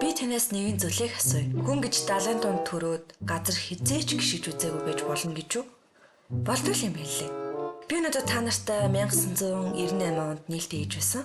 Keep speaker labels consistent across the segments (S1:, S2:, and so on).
S1: Би танаас нэгэн зүйлийг асууя. Хүн гэж 70 дунд төрөөд газар хизээч гიშиж үзээгүй байж болно гэж үү? Болтол юм байлээ. Би өнөөдөр та нартай 1998 онд нээлттэй хийж байсан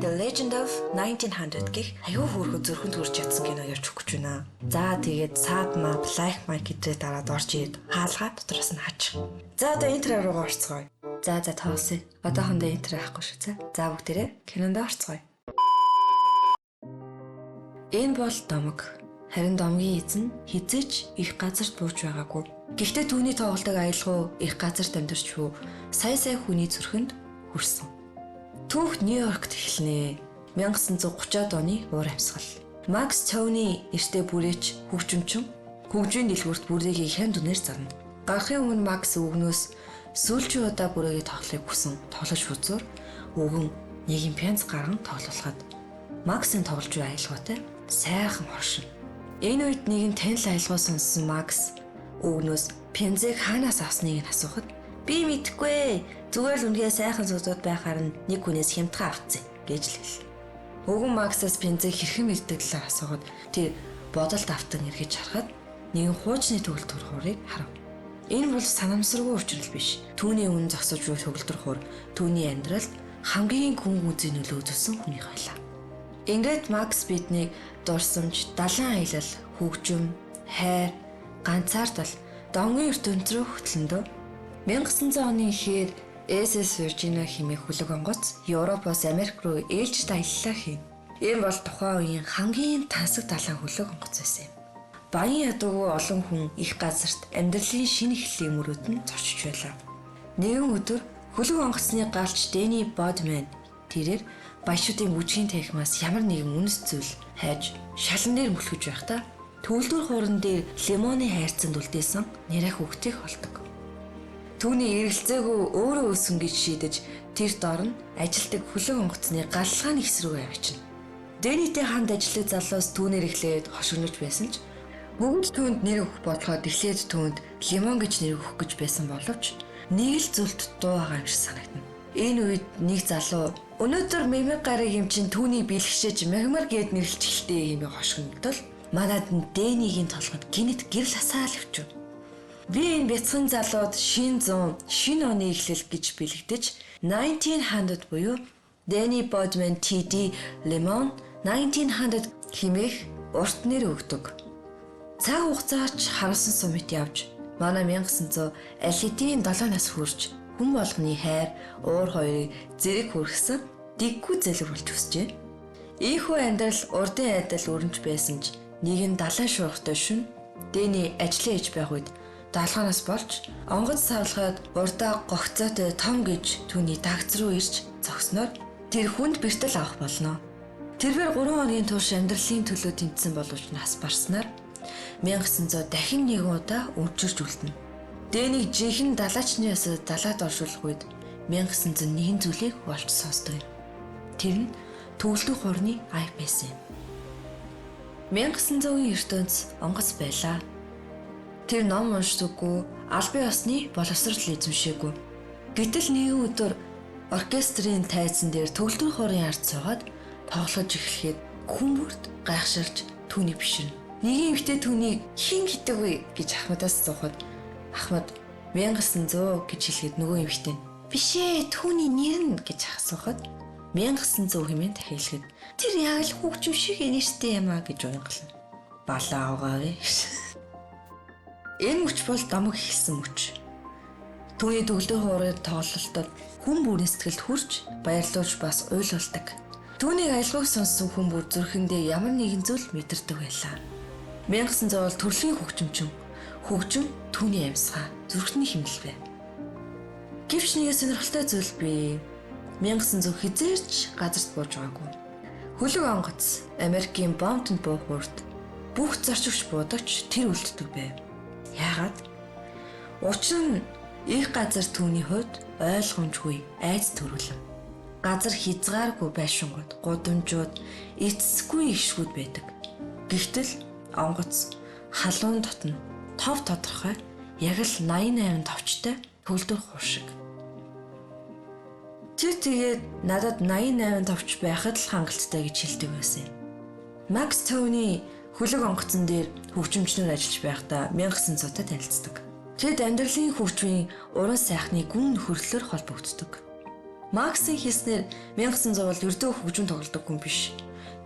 S1: The Legend of 1900 гэх аюу хөөрхөн зүрхэнд хүрч чадсан кино явж өгч байна. За тэгээд Sub Map, Like Mike гэдэг дараад орж ирээд хаалгаа дотроос нь хач. За одоо интро руугаа орцгоё. За тоосъё. Одоохондоо интро авахгүй шүү. За бүгдээрээ кинонд орцгоё. Энэ бол домог. Харин домгийн эзэн хизээч их газарт бууж байгаагүй. Гэхдээ түүний тоглолтыг аялгау их газарт амьдарч буй сая хүний зүрхэнд хүрсэн. Түүх Нью-Йоркт эхэлнэ. 1930-ад оны уур амьсгал. Макс Тони эртээ бүрээч хөгжимчин хөгжмийн дэлгүүрт бүрээгээ хэн дүнээр зарна. Гарахын өмнө Макс өвгнөөс сүүлчийн удаа бүрээгээ тоглохыг хүсэн. Тоглож хузуур өвгөн нэг пянц гарган тоглуулахад Максын тоглож буй аялгаутай сайхан оршин. Энэ үед нэгэн танил аялгаа сонссон Макс өвгнөөс пянзыг хаанаас авсныг нь асуухад би мэдэхгүй. Зүгээр л үнгээ сайхан зүйлүүд байхаар нь нэг хүнээс хямдхан авцсан гэж л хэл. Өвгөн Максаас пянзыг хэрхэн мэддэг талаар асуухад тэр бодолд автан эргэж харахад нэгэн хуучны төгөлдөр хуурыг харав. Энэ бол санамсаргүй учрал биш. Түүний үнэн зогсож буй төгөлдөр хуур түүний амьдралд хамгийн гүн үзий нөлөө үзүүлсэн хүнийг байлаа. Ингээд Макс биднийг дурсамж, далайн аялал, хөгжим, хайр, ганцаардал, донгийн ертөнц рүү хөтлөндөө 1900 оны эхээр SS Virginia хэмээх хөлөг онгоц Европоос Америк руу ээлжид аяллаа хийн. Энэ бол тухайн үеийн хамгийн тансаг далайн хөлөг онгоц байсан юм. Баян ядуугүй олон хүн их газарт амьдралын шинэ эхлэлийн мөрөөдөнд зорчиж байлаа. Нэгэн өдөр хөлөг онгоцны галч Danny Bodman тэрээр баячуудын бүжгийн техникаас ямар нэгэн үнэс зүйл хайж шалан дээр мөлхөж байхдаа төгөлдөр хууран дээр лимоны хайрцанд үлдээсэн нэрэ хүүхдийг олдог. Түүний эргэлзээгүй өөрөө өсөн гэж шийдэж тэр дор нь ажилтг хөлөг онгоцны галлгааны хэсрүү авчина. Дэнитэй хамт ажиллах залуус түүнэр эхлээд хошигнож байсан ч бүгд түүнд нэр өгөх бодлоход эхлээд түүнд лимон гэж нэр өгөх гэж байсан боловч нэг л зүйлд дуу байгаа юм шиг санагдана. Энэ үед нэг залуу өнөөдөр мемэг гарыг юм чин түүний бэлгшээж мегмар гэд нэрлэж эхэлтэй юм хошигнолтол манад нь Дэнигийн толгойд гинэт гэрэл хасаал өвчв. Би энэ бяцхан залууд шин 100 шин оны эхлэл гэж бэлэгдэж 1900 буюу Danny Bodman TD Lemon 1900 хэмээх урт нэр өгдөг. Цаг хугацаач харуулсан сумит явж манай 1900 алидийн 7 нас хүрч хүн болгоны хайр, уур хоёрыг зэрэг хүргэсэн дэггүй зэлэг болж өсчээ. Ийхүү амьдрал урдын айдал өрнж байсан ч нэгэн далайн шуургатай шөнө Дэни ажлын ээж байх үед даалганаас болж онгоц савлахад урдаа гогцоотой том гэж түүний дагц руу ирж зогсноор тэр хүнд бэртэл авах болно. Тэрээр 3 хоногийн турш амьдралын төлөө тэмцсэн боловч нас барснаар 1900 дахин нэг удаа үржирч үлдэнэ. Дэнийг жинхэнэ далаачны ясад далаад оршуулах үед 1901 зүйлийг олж сонсдог юм. Тэр нь төгөлдөр хуурны ай байсан юм. 1900-ийн ертөнц онгоц байлаа. Тэр ном уншдаггүй, албан ёсны боловсрол эзэмшээгүй. Гэтэл нэгэн өдөр оркестрийн тайзан дээр төгөлдөр хуурын ард суугаад тоглож эхлэхэд хүмүүрт гайхширч түүний биширнэ. Нэгэн эмэгтэй түүнийг хэн гэдэг вэ гэж Ахмадаас асуухад Ахмад 1900 гэж хэлэхэд нөгөө эмэгтэй биш ээ түүний нэр нь гэж асуухад 1900 хэмээн дахиад тэр яг л хөгжим шиг нэртэй юм а гэж уянгална. Балаа угаавэ. Энэ мөч бол домог ихсэн мөч. Түүний төгөлдөр хуурын тоглолтод хүн бүрийн сэтгэлд хүрч баярлуулж бас уйлуулдаг. Түүнийг аялгауг сонссон хүн бүр зүрхэндээ ямар нэгэн зүйл мэдэрдэг байлаа. 1900 бол төрлийн хөгжимчин. Хөгжим түүний амьсгаа зүрхний хэмнэл байв. Гэвч нэг сонирхолтой зүйл бий. 1900 хизээрч газарт бууж байгаагүй. Хөлөг онгоц Америкийн Bounty буухурд бүх зорчигч буудагч тэр үлддэг байв. Яагаад? Учир нь их газар түүний хувьд ойлгомжгүй айц төрүүлэв. Газар хязгааргүй байшингууд, гудамжууд, эцэсгүй ишгүүд байдаг. Гэхдээ онгоц халуун дотно тов тодорхой яг л 88 товчтой төгөлдөр хуур шиг. Тэр тэгээд надад 88 товч байхад л хангалттай гэж хэлдэг байсан юм. Макс Тони хөлөг онгоцон дээр хөгжимчнөр ажиллаж байхдаа 1900-ад танилцдаг. Тэд амьдралын хөгжмийн уран сайхны гүн нөхөрлөлөөр холбогддог. Максын хэлснээр 1900 бол ердөө хөгжим тоглодог хүн биш.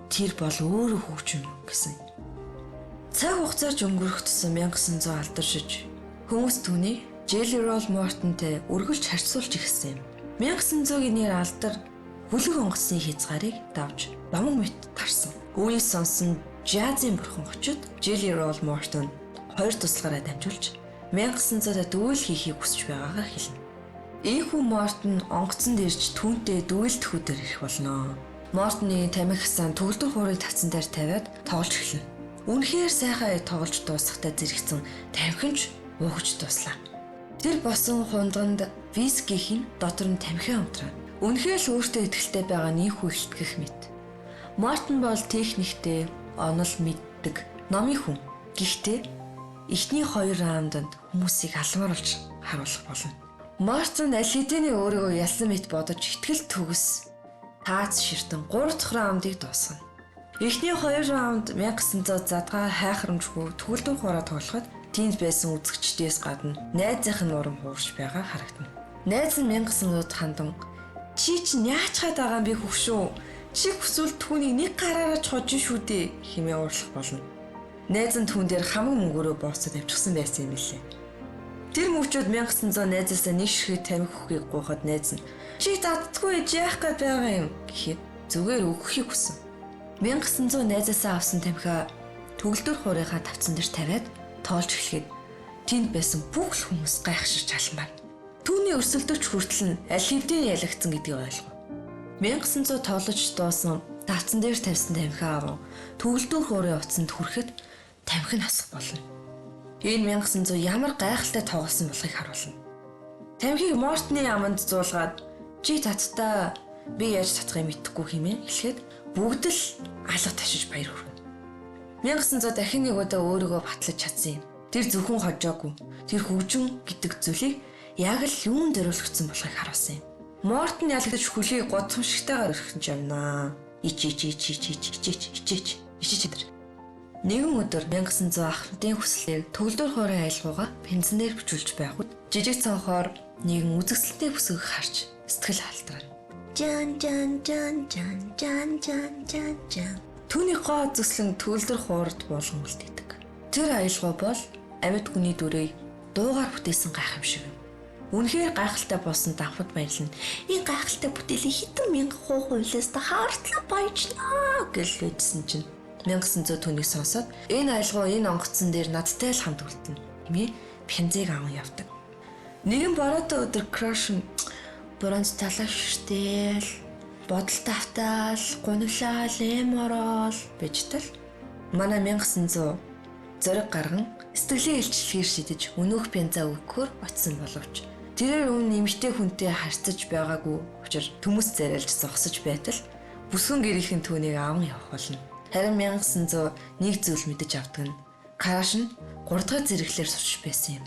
S1: Тэр бол өөрөө хөгжим гэсэн. Цаг хугацаач өнгөрөх тусам 1900 алдаршиж хүмүүс түүнийг Jelly Roll Morton-тэй үргэлж харьцуулж ирсэн юм. 1900-гийн нэр алдар хөлөг онгоцны хязгаарыг давж ломог мэт тарсан. Үүнийг сонсон жазийн бурхан очид Jelly Roll Morton хоёр туслахаараа дамжуулж 1900-ад дүүл хийхийг хүсэж байгаагаа хэлнэ. Ийхүү Мортон онгоцонд ирж түүнтэй дүүлдэх өдөр ирэх болно. Мортоны тамхи хасан төгөлдөр хуурыг тавцан дээр тавиад тоглож эхэлнэ. Үнэхээр сайхан тоглож дуусахдаа зэрэгцэн тамхинч уугж дуслаа. Тэр босон хундганд вискихийн дотор нь тамхи амтраа. Үнэхээр л өөртөө ихтэй байгаа нийхүү ихтгэх мэт. Мортон бол техниктэй, онол мэддэг, номын хүн. Гэхдээ эхний хоёр раунданд хүмүүсийг алмааруулж харуулах болно. Мортон аль хэдийн өөрийгөө ялсан мэт бодож ихтгэл төгс таац ширтэн 3 дахь раундыг дуусгана. Эхний 2 раунд 1900 задгаа хайхрамжгүй төгөлдөр хуураа тоглоход тийнд байсан үзэгчдээс гадна найзынх нь урам хуурч байгаа харагдана. Найз нь 1900-д хандан "Чи чинь яачгаад байгаа юм бэ хөвшөө? Чи хүсвэл түүнийг нэг гараараа ч хожин шүү дээ" хэмээн уурлах болно. Найз нь түүн дээр хамаг мөнгөөрөө бооцоод авчихсан байсан юм лээ. Тэр мөвчүүд 1900 найзаасаа нэг ширхэг тамхи өгөхийг гуйхад найз нь "Чи даддаггүй яах гээд байгаа юм" гэхэд зүгээр өгөхийг хүсэн. 1900 найзаасаа авсан тамхиа төгөлдөр хуурийнхаа тавцан дээр тавиад тоолж эхлэхэд тэнд байсан бүх л хүмүүс гайхширч халан байна. Түүний өрсөлдөгч хүртэл нь аль хэдийн ялагдсан гэдгийг ойлгов. 1900 тоолож дуусан тавцан дээр тавьсан тамхиа авав төгөлдөр хуурын утсанд хүрэхэд тамхи нь хасах болно. Энэ 1900 ямар гайхалтай тоглосон болохыг харуулна. Тамхиг Мортны аманд зуулгаад "Чи таттай би яаж татахыг мэдэхгүй" хэмээн хэлэхэд бүгд л алга ташиж баяр хүргэнэ. 1900 дахин нэг удаа өөрийгөө батлаж чадсан юм. Тэр зөвхөн хожоогүй. Тэр хөгжим гэдэг зүйлийг яг л юунд зориулагдсан болохыг харуулсан юм. Мортон ялагдаж хөлийг годсомшигтайгаар өрхөж явнаа. Ичээч. Нэгэн өдөр 1900 ахмадын хүслээр төгөлдөр хуурын аялгаугаа бензинээр бичүүлж байхад жижиг цонхоор нэгэн үзэгсэлтэй бүсгийг харж сэтгэл халтраа. Жан. Түүний гоо зүслэн төгөлдөр хуурд болгон үлдээдэг. Тэр аялгау бол амьд хүний дүрийг дуугаар бүтээсэн гайхамшиг юм. Үнэхээр гайхалтай болсон давхад баярлна. Энэ гайхалтай бүтээлийн хэдэн мянган хувилаас та хаартла баяжнаа гэж хэлсэн чинь 1900 түүнийг сонсоод энэ аялгау энэ онгоцон дээр надтай л хамт үлдэнэ хэмээн бензиг аван явдаг. Нэгэн бороотой өдөр краш нь бронз талаш штэл бодол тавтаал гуниглал эморол бижтал манай 1900 зориг гарган сэтгэлийн илчлэгээр шидэж өнөөх бенза өгөхөөр очсон боловч тэрээр өмнө нэмэгтэй хүнтэй харьцаж байгаагүй учраас төмөс зарайлж зогсож байтал бүсгэн гэрийнхэн түүнийг аван явах болно. Харин 1900 нэг зүйл мэдэж авдаг нь краш нь 3 дахь зэрэглэлээр сууж байсан юм.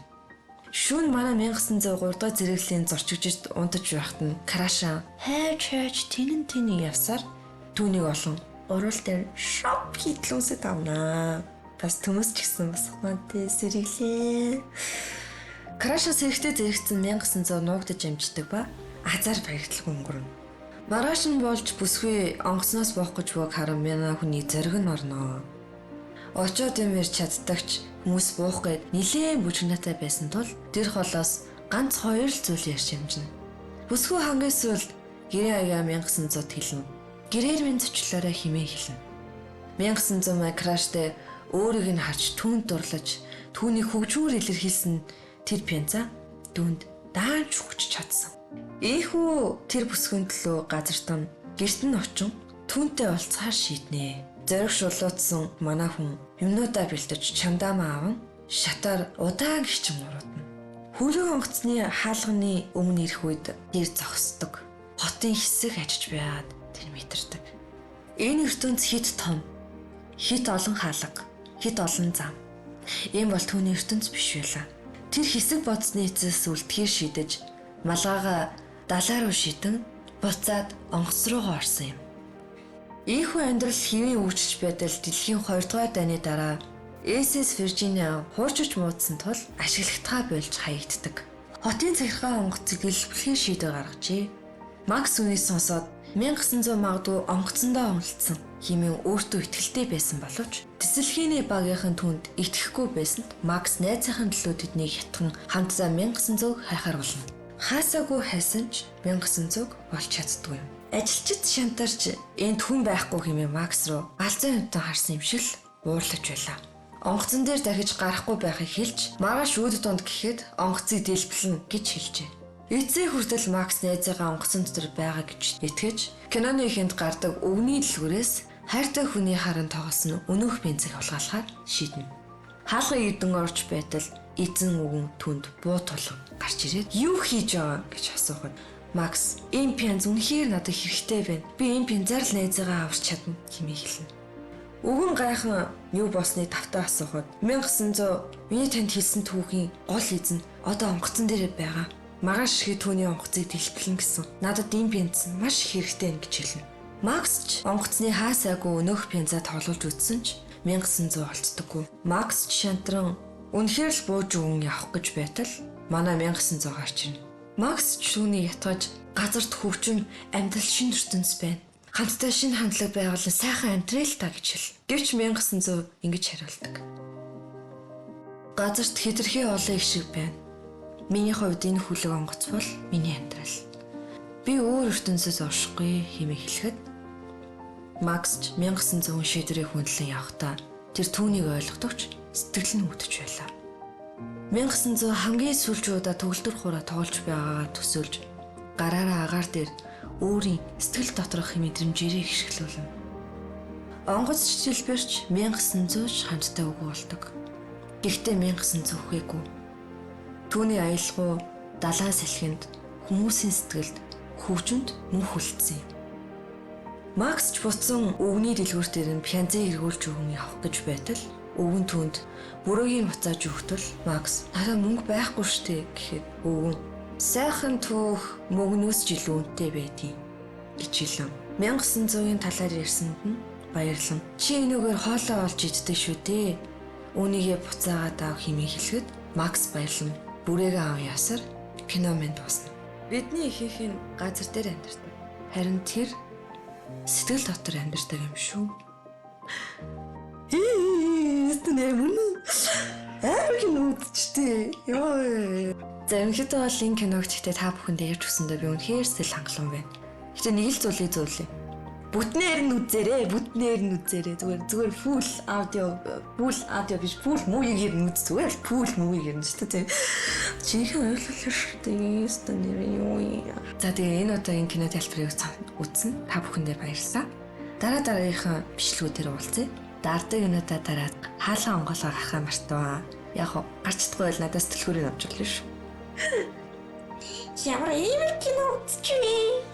S1: Шүүн манай 1900 3 дахь зэрэглэлийн зорчигчд унтаж байхад нь краша хайж тэнэн явсаар түүнийг олон урал дээр шоп хийтлүүсэд авнаа. Бас төмөс ч гэсэн бас мантай сэргэлээ. Краша сэрэгтэй зэрэгцэн 1900 нуугдаж амждаг ба азар баригдлах өнгөрнө. Маргааш нь болж бүсгүй онгоцноос буух гэж буг харан мяна хүний зориг нь орноо. Очоод юмэр чаддагч хүмүүс буух гээд нилээн бүжигнатай байсан тул тэр холоос ганц 2 л зүйл ярьж амжина. Бүсгүй хамгийн сүүлд гэрээ аяа 1900 хэлнэ. Гэрээр минь зочлоорой хэмээн хэлнэ. 1900 май краштэй өөрийг нь харж түүнд дурлаж түүний хөгжмөр илэрхийлсэн тэр пянца дүнд даанч хүч чадсан. Ийхүү тэр бүсгүйн төлөө газартан гэрт нь очин түүнтэй уулзахаар шийднэ. Зориг шулуутсан манай хүн юмнуудаа бэлтэж чамдаамаа аван шатаар удаан гिचэн уруудна. Хөлөг онгоцны хаалганы өмнө ирэх үед тэр зогсдог. Хотын хэсэг ажиж байгаад тэр мэдэрдэг. Энэ ертөнц хит том, хит олон хаалга, хит олон зам. Ийм бол түүний ертөнц биш байлаа. Тэр хэсэг бодсны эцэс үлдэхээр шидэж малгайгаа далаа руу шидэн буцаад онгоц руугаа орсон юм. Ийхүү амьдрал хэвийн үүсч байдал дэлхийн 2 дугаар дайны дараа SS Virginia хуурчиж муудсан тул ашиглагтгаа болж хаягддаг. Хотын захиргаа онгоцыг дэлбэлэхийн шийдвэр гаргажээ. Макс үүнийг сонсоод 1900 магадгүй онгоцондоо онолцсон хэмээн өөртөө итгэлтэй байсан боловч тэсэлхийний багийнхан түнд итгэхгүй байсанд Макс найзынхаа төлөө тэднийг хятхан хамтдаа 1900 хайхаар болно. Хаасаагүй хайсан ч 1900 болж чаддгүй юм. Ажилчид шантарч энд хүн байхгүй хэмээн Макс руу галзуу юмтан харсан юм шиг уурлаж байлаа. Онгоцон дээр дахиж гарахгүй байхыг хэлж маргааш үүд донд гэхэд онгоцыг дэлбэлнэ гэж хэлжээ. Эцсийн хүртэл Макс найзаагаа онгоцон дотор байгаа гэж итгэж киноны ихэнд гардаг өвгний дэлгүүрээс хайртай хүний харан тоглосон өнөөх бензийг хулгайлахаар шийднэ. Хаалгыг идэн орж байтал эзэн өвгөн түнд буу тулг гарч ирээд юу хийж байгаа гэж асуухад Макс энэ пенз үнэхээр надад хэрэгтэй байна. Би энэ пензаар л найзаагаа аварч чадна хэмээн хэлнэ. Өвгөн гайхан юу болсныг тавтаа асуухад 1900 миний танд хэлсэн түүхийн гол эзэн одоо онгоцон дээр байгаа. Маргааш шигээ түүний онгоцыг дэлбэлнэ гэсэн. Надад энэ пенз маш их хэрэгтэй юм гэж хэлнэ. Макс ч онгоцны хаасаагүй өнөөх пензаа тоглуулж үзсэн ч 1900 олцдоггүй. Макс ч шантран үнэхээр л бууж өгөн явах гэж байтал манай 1900 гарч ирнэ. Макс ч түүний ятгаж газарт хөвчөн амьдрал шин ертөнц байна. Хамтдаа шинэ хандлага байгуулан сайхан амьдрал та гэж хэл. Гэвч 1900 ингэж хариулдаг. Газарт хэтэрхий олон их шиг байна. Миний хувьд энэ хүлэг онгоц бол миний амьдрал. Би өөр ертөнцөөс оршихгүй хэмээн хэлэхэд Макс ч 1900 шийдвэрийг хүндлэн явахдаа тэр түүнийг ойлгодогч сэтгэл нь үүдэж байлаа. 1900 хамгийн сүүлчийн удаа төгөлдөр хураа тоолж байгаагаа төсөөлж гараараа агаар дээр өөрийн сэтгэл доторх мэдрэмжээрээ хишгэлүүлнэ. Онгоц чижилбэрч 1900 хамтдаа үгүй болдог. Гэхдээ 1900 үхээгүй. Түүний аялгау далайн салхинд хүмүүсийн сэтгэлд хөвжөнд мөнх үлдсэн юм. Макс ч буцсан өвгний дэлгүүр дээр нь пянзээ эргүүлж өгөн явах гэж байтал өвгөн түнд бүрөөгийн буцааж өгтөл Макс надад мөнгө байхгүй штэ гэхэд өвгөн сайхан түүх мөнгнөөс ч илүү үнэтэй байдгийг гэж хэлв. 1900-ийн талаар ярьсанд нь баярлан. Чи энэгээр хоолоо олж иддэг шүү дээ. Үүнийгээ буцаагаад ав хэмээн хэлэхэд Макс баярлан бүрээгээ ав ясаар кино мэнд дуусна. Бидний ихийнх нь газар дээр амьдардаг. Харин тэр сэтгэл дотор амьдардаг юм шүү. Эстэнэ мөн кино үзчихтэй. Йоо. Заримдаа бол энэ киног гэхдээ та бүхэндээ ярьж өгсөндөө би үнэхээр сэтгэл хангалуун байна. Гэтэ нэг л зүйлээ. Бүтнээр нь үзээрэй. Зүгээр фул аудио биш фул мууигээр нь үз. Зүгээр фул мууигээр нь шүү дээ. Чихээ ойлголоо шүү дээ. Эстэнэ юу. За тэгээ энэ удаагийн кино тайлбарыг үзнэ. Та бүхэндээ баярлалаа. Дараагийнхаа бичлэгүүдээр уулзъя. Дардаг өнөдөө дараа хаалга онгоолгоо гаргахаа мартаваа. Яг гарчдаггүй бол надаас төлхөөрийг авч өглөө шүү. Ямар кино үзчихвээ.